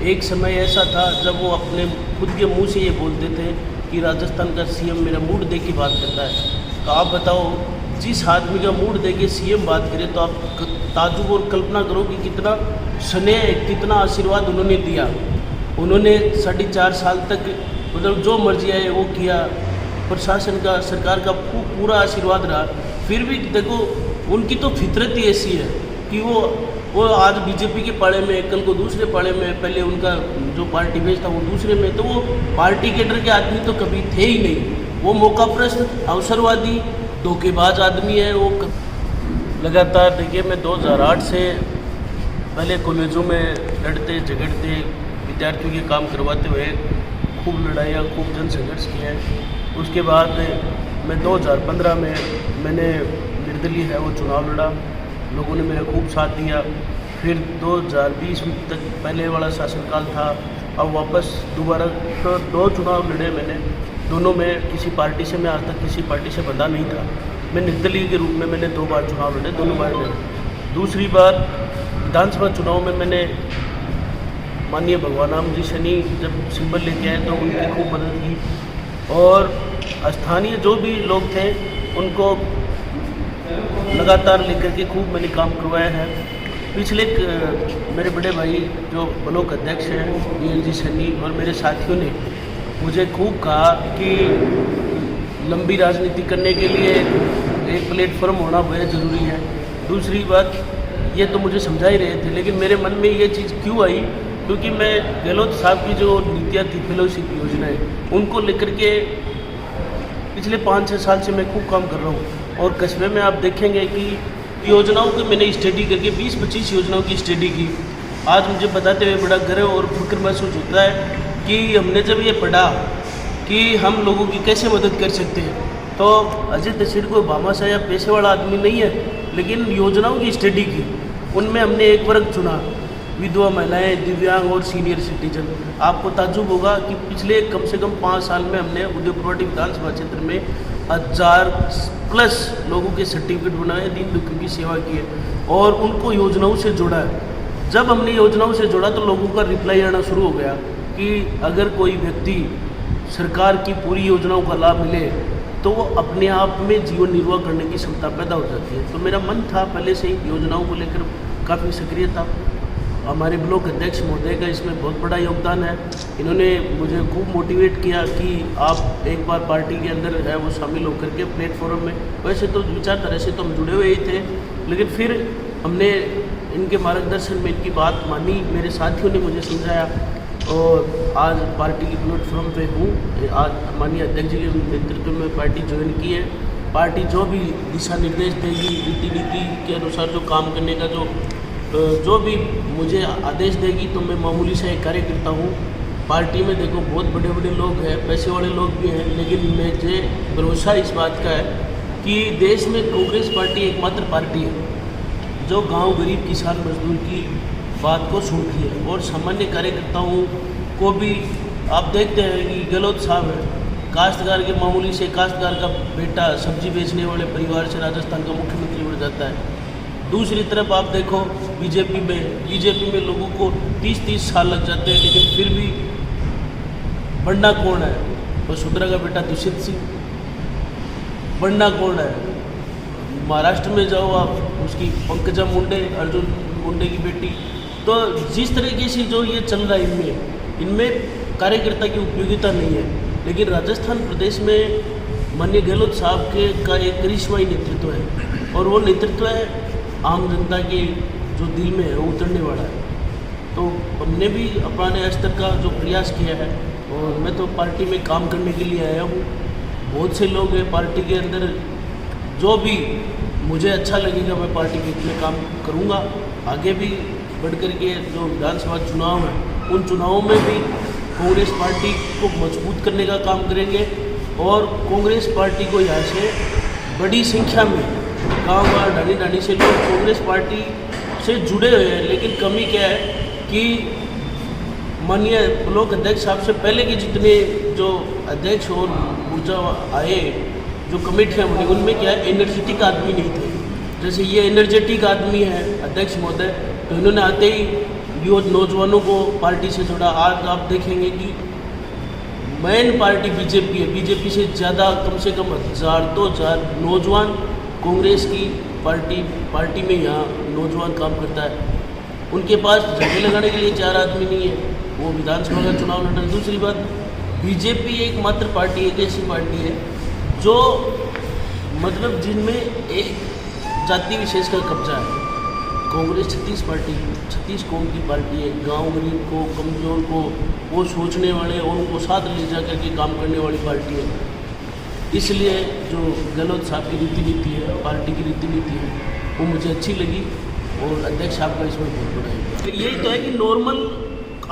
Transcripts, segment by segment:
एक समय ऐसा था जब वो अपने खुद के मुंह से ये बोलते थे कि राजस्थान का सीएम मेरा मूड देख के बात करता है। तो आप बताओ, जिस आदमी का मूड देख के सीएम बात करे तो आप ताजुब और कल्पना करो कि कितना स्नेह, कितना आशीर्वाद उन्होंने दिया। उन्होंने 4.5 साल तक मतलब जो मर्जी आए वो किया, प्रशासन का, सरकार का पूरा आशीर्वाद रहा। फिर भी देखो, उनकी तो फितरत ही ऐसी है कि वो आज बीजेपी के पाले में, कल को दूसरे पाले में, पहले उनका जो पार्टी बेस था वो दूसरे में, तो वो पार्टी के डर के आदमी तो कभी थे ही नहीं। वो मौकाप्रस्त, अवसरवादी, धोखेबाज आदमी है वो। लगातार देखिए, मैं 2008 से पहले कॉलेजों में लड़ते झगड़ते विद्यार्थियों के काम करवाते हुए खूब लड़ाइयाँ, खूब जन संघर्ष किए हैं। उसके बाद मैं 2015 में मैंने निर्दलीय है वो चुनाव लड़ा, लोगों ने मेरा खूब साथ दिया। फिर 2020 तक पहले वाला शासनकाल था, अब वापस दोबारा तो 2 चुनाव लड़े मैंने। दोनों में किसी पार्टी से, मैं आज तक किसी पार्टी से बंधा नहीं था। मैं निर्दलीय के रूप में मैंने 2 बार चुनाव लड़े, दोनों बार लड़े। दूसरी बार विधानसभा चुनाव में मैंने माननीय भगवान राम जी शनि जब सिंबल लेके आए तो उनकी खूब मदद की। और स्थानीय जो भी लोग थे उनको लगातार लेकर के खूब मैंने काम करवाया है। पिछले मेरे बड़े भाई जो ब्लॉक अध्यक्ष हैं वीएन जी सन्नी और मेरे साथियों ने मुझे खूब कहा कि लंबी राजनीति करने के लिए एक प्लेटफॉर्म होना बहुत ज़रूरी है। दूसरी बात, ये तो मुझे समझा ही रहे थे, लेकिन मेरे मन में ये चीज़ क्यों आई, क्योंकि मैं गहलोत साहब की जो नीतियाँ थी, फेलोशिप योजनाएँ, उनको लेकर के पिछले 5-6 साल से मैं खूब काम कर रहा हूँ। और कस्बे में आप देखेंगे कि योजनाओं की मैंने स्टडी करके 20-25 योजनाओं की स्टडी की। आज मुझे बताते हुए बड़ा गर्व और फक्र महसूस होता है कि हमने जब ये पढ़ा कि हम लोगों की कैसे मदद कर सकते हैं, तो अजय तसीर कोई भामाशाह या पैसे वाला आदमी नहीं है, लेकिन योजनाओं की स्टडी की। उनमें हमने एक वर्ग चुना, विधवा महिलाएं, दिव्यांग और सीनियर सिटीजन। आपको ताज्जुब होगा कि पिछले कम से कम 5 साल में हमने उदयपुर विधानसभा क्षेत्र में 1000+ लोगों के सर्टिफिकेट बनाए, दीन दुखियों की सेवा की है और उनको योजनाओं से जोड़ा है। जब हमने योजनाओं से जोड़ा तो लोगों का रिप्लाई आना शुरू हो गया कि अगर कोई व्यक्ति सरकार की पूरी योजनाओं का लाभ मिले तो वो अपने आप में जीवन निर्वाह करने की क्षमता पैदा हो जाती है। तो मेरा मन था पहले से ही योजनाओं को लेकर काफ़ी सक्रिय था। हमारे ब्लॉक अध्यक्ष महोदय का इसमें बहुत बड़ा योगदान है। इन्होंने मुझे खूब मोटिवेट किया कि आप एक बार पार्टी के अंदर है वो शामिल होकर के प्लेटफॉर्म में, वैसे तो विचारधारा से तो हम जुड़े हुए ही थे, लेकिन फिर हमने इनके मार्गदर्शन में इनकी बात मानी, मेरे साथियों ने मुझे समझाया और आज पार्टी की प्लेटफॉर्म पे हूँ। आज माननीय अध्यक्ष जी के नेतृत्व में पार्टी ज्वाइन की है। पार्टी जो भी दिशा निर्देश देगी, रीति नीति के अनुसार जो काम करने का जो भी मुझे आदेश देगी, तो मैं मामूली सा एक कार्यकर्ता हूँ। पार्टी में देखो बहुत बड़े बड़े लोग हैं, पैसे वाले लोग भी हैं, लेकिन मुझे भरोसा इस बात का है कि देश में कांग्रेस पार्टी एकमात्र पार्टी है जो गांव, गरीब, किसान, मजदूर की बात को सुनती है। और सामान्य कार्यकर्ताओं को भी आप देखते हैं कि गहलोत साहब है, काश्तकार के मामूली से काश्तकार का बेटा सब्जी बेचने वाले परिवार से राजस्थान का मुख्यमंत्री बन जाता है। दूसरी तरफ आप देखो बीजेपी में लोगों को 30-30 साल लग जाते हैं, लेकिन फिर भी बनना कौन है? वसुंधरा का बेटा दुष्यंत सिंह। बनना कौन है? महाराष्ट्र में जाओ आप, उसकी पंकजा मुंडे, अर्जुन मुंडे की बेटी। तो जिस तरीके से जो ये चल रहा है, इनमें कार्यकर्ता की उपयोगिता नहीं है, लेकिन राजस्थान प्रदेश में माननीय गहलोत साहब का एक करिश्माई नेतृत्व है और वो नेतृत्व है आम जनता के जो दिल में है वो उतरने वाला है। तो हमने भी अपने स्तर का जो प्रयास किया है, और मैं तो पार्टी में काम करने के लिए आया हूँ। बहुत से लोग हैं पार्टी के अंदर, जो भी मुझे अच्छा लगेगा मैं पार्टी में काम करूँगा। आगे भी बढ़ कर के जो विधानसभा चुनाव है उन चुनावों में भी कांग्रेस पार्टी को मजबूत करने का काम करेंगे और कांग्रेस पार्टी को यहाँ से बड़ी संख्या में गाँव ढाणी से लोग कांग्रेस पार्टी से जुड़े हुए हैं। लेकिन कमी क्या है कि माननीय ब्लॉक अध्यक्ष साहब से पहले के जितने जो अध्यक्ष और ऊर्जा आए, जो कमेटियाँ बनी, उनमें क्या है एनर्जेटिक आदमी नहीं थे। जैसे ये एनर्जेटिक आदमी है अध्यक्ष महोदय, तो इन्होंने आते ही युवा नौजवानों को पार्टी से जोड़ा। आज आप देखेंगे कि मेन पार्टी बीजेपी है, बीजेपी से ज़्यादा कम से कम 1000-2000 नौजवान कांग्रेस की पार्टी में यहाँ नौजवान काम करता है। उनके पास झंडे लगाने के लिए 4 आदमी नहीं है, वो विधानसभा का चुनाव लड़ रहे हैं। दूसरी बात, बीजेपी एकमात्र पार्टी, एक ऐसी पार्टी है जो मतलब जिनमें एक जाति विशेष का कब्जा है। कांग्रेस 36 कौम की पार्टी है। गांव गरीब को, कमज़ोर को, वो सोचने वाले और उनको साथ ले जा करके काम करने वाली पार्टी है। इसलिए जो गहलोत साहब की रीति नीति है, पार्टी की रीति नीति है, वो मुझे अच्छी लगी और अध्यक्ष साहब का इसमें बहुत बड़ा है। यही तो है कि नॉर्मल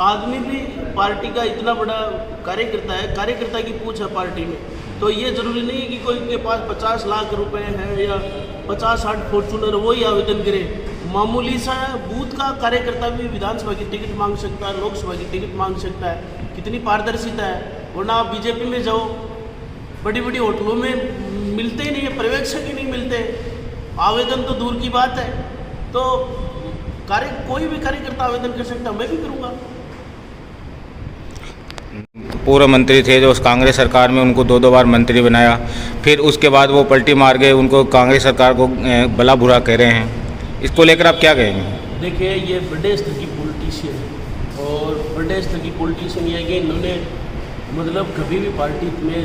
आदमी भी पार्टी का इतना बड़ा कार्यकर्ता है, कार्यकर्ता की पूछ है पार्टी में। तो ये ज़रूरी नहीं है कि कोई के पास 50 लाख रुपए हैं या 50-60 फॉर्चूनर वो ही आवेदन करे। मामूली सा बूथ का कार्यकर्ता भी विधानसभा की टिकट मांग सकता है, लोकसभा की टिकट मांग सकता है। कितनी पारदर्शिता है। वरना आप बीजेपी में जाओ, बड़ी बड़ी होटलों में मिलते ही नहीं है, पर्यवेक्षक ही नहीं मिलते, आवेदन तो दूर की बात है। तो कोई भी कार्यकर्ता आवेदन कर सकता, मैं भी करूँगा। पूर्व मंत्री थे जो उस कांग्रेस सरकार में, उनको 2 बार मंत्री बनाया, फिर उसके बाद वो पलटी मार गए, उनको कांग्रेस सरकार को भला बुरा कह रहे हैं। इसको लेकर आप क्या कहेंगे? देखिए, ये बड़े स्तर की पॉलिटिशियन है और बड़े स्तर की पॉलिटिशियन ये है कि इन्होंने मतलब कभी भी पार्टी में,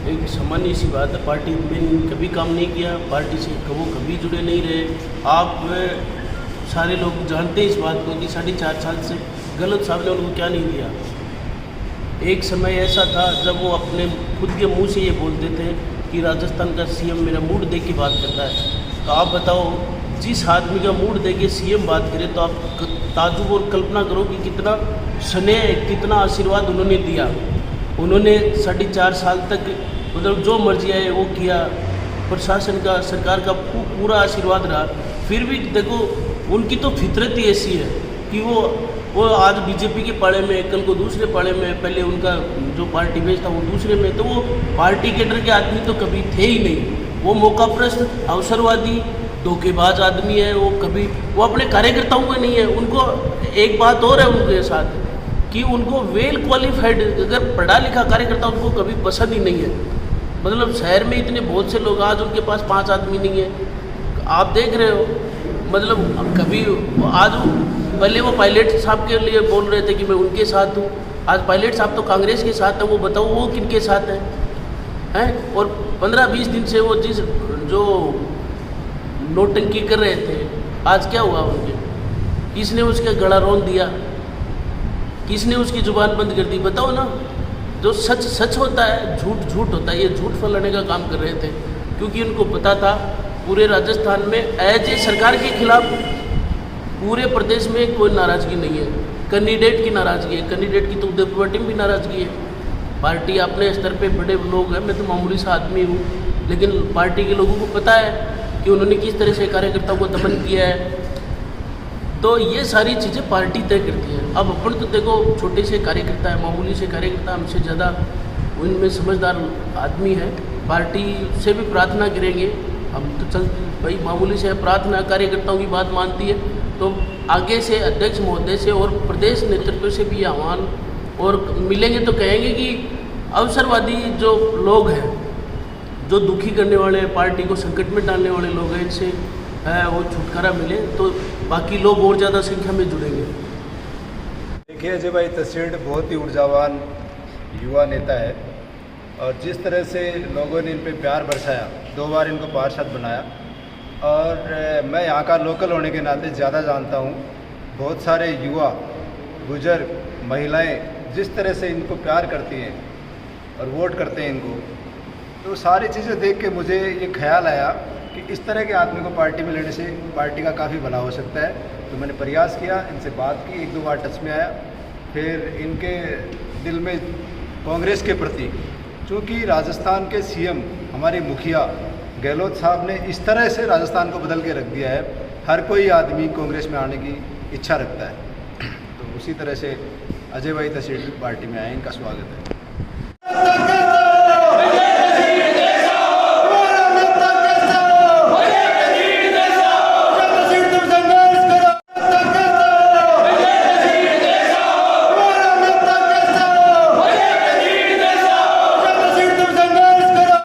एक सामान्य सी बात है, पार्टी में कभी काम नहीं किया, पार्टी से वो कभी जुड़े नहीं रहे। आप सारे लोग जानते हैं इस बात को कि 4.5 साल से गहलोत साहब ने उनको क्या नहीं दिया। एक समय ऐसा था जब वो अपने खुद के मुंह से ये बोलते थे कि राजस्थान का सीएम मेरा मूड देख के बात करता है। तो आप बताओ, जिस आदमी का मूड देख के सीएम बात करे तो आप ताजुब और कल्पना करो कि कितना स्नेह, कितना आशीर्वाद उन्होंने दिया। उन्होंने 4.5 साल तक मतलब जो मर्जी आए वो किया, प्रशासन का, सरकार का पूरा आशीर्वाद रहा। फिर भी देखो, उनकी तो फितरत ही ऐसी है कि वो आज बीजेपी के पाले में, कल को दूसरे पाले में, पहले उनका जो पार्टी बेस था वो दूसरे में। तो वो पार्टी के डर के आदमी तो कभी थे ही नहीं। वो मौकाप्रस्त, अवसरवादी, धोखेबाज आदमी है। वो अपने कार्यकर्ताओं का नहीं है। उनको एक बात और है उनके साथ कि उनको वेल क्वालिफाइड, अगर पढ़ा लिखा कार्यकर्ता उनको कभी पसंद ही नहीं है। मतलब शहर में इतने बहुत से लोग, आज उनके पास 5 आदमी नहीं है। आप देख रहे हो, मतलब कभी आज पहले वो पायलट साहब के लिए बोल रहे थे कि मैं उनके साथ हूँ, आज पायलट साहब तो कांग्रेस के साथ है। वो बताओ वो किनके साथ हैं? और 15-20 दिन से वो जो नोटंकी कर रहे थे, आज क्या हुआ उनके? किसने उसके गला रोन दिया? किसने उसकी जुबान बंद कर दी? बताओ ना। जो सच सच होता है, झूठ झूठ होता है। ये झूठ फैलाने का काम कर रहे थे क्योंकि उनको पता था पूरे राजस्थान में एज ए सरकार के खिलाफ पूरे प्रदेश में कोई नाराज़गी नहीं है। कैंडिडेट की नाराज़गी है, कैंडिडेट की तो उदयपुर पार्टी में भी नाराज़गी है। पार्टी अपने स्तर पे बड़े लोग हैं, मैं तो मामूली सा आदमी हूँ, लेकिन पार्टी के लोगों को पता है कि उन्होंने किस तरह से कार्यकर्ताओं को दमन किया है। तो ये सारी चीज़ें पार्टी तय करती है। अब अपन तो देखो छोटे से कार्यकर्ता है, मामूली से कार्यकर्ता, हमसे ज़्यादा उनमें समझदार आदमी है। पार्टी से भी प्रार्थना करेंगे हम तो चल भाई, मामूली से प्रार्थना कार्यकर्ताओं की बात मानती है। तो आगे से अध्यक्ष महोदय से और प्रदेश नेतृत्व से भी आह्वान और मिलेंगे तो कहेंगे कि अवसरवादी जो लोग हैं, जो दुखी करने वाले, पार्टी को संकट में डालने वाले लोग हैं, इनसे है वो छुटकारा मिले तो बाकी लोग और ज़्यादा संख्या में जुड़ेंगे। देखिए अजय भाई तसीड़ बहुत ही ऊर्जावान युवा नेता है और जिस तरह से लोगों ने इन पे प्यार बरसाया, 2 बार इनको पार्षद बनाया और मैं यहाँ का लोकल होने के नाते ज़्यादा जानता हूँ। बहुत सारे युवा, बुजुर्ग, महिलाएं जिस तरह से इनको प्यार करती हैं और वोट करते हैं इनको, तो सारी चीज़ें देख के मुझे ये ख्याल आया कि इस तरह के आदमी को पार्टी में लेने से पार्टी का काफ़ी भला हो सकता है। तो मैंने प्रयास किया, इनसे बात की, 1-2 बार टच में आया। फिर इनके दिल में कांग्रेस के प्रति, चूँकि राजस्थान के सीएम हमारे मुखिया गहलोत साहब ने इस तरह से राजस्थान को बदल के रख दिया है, हर कोई आदमी कांग्रेस में आने की इच्छा रखता है। तो उसी तरह से अजय भाई तसीड़ पार्टी में आए, इनका स्वागत है।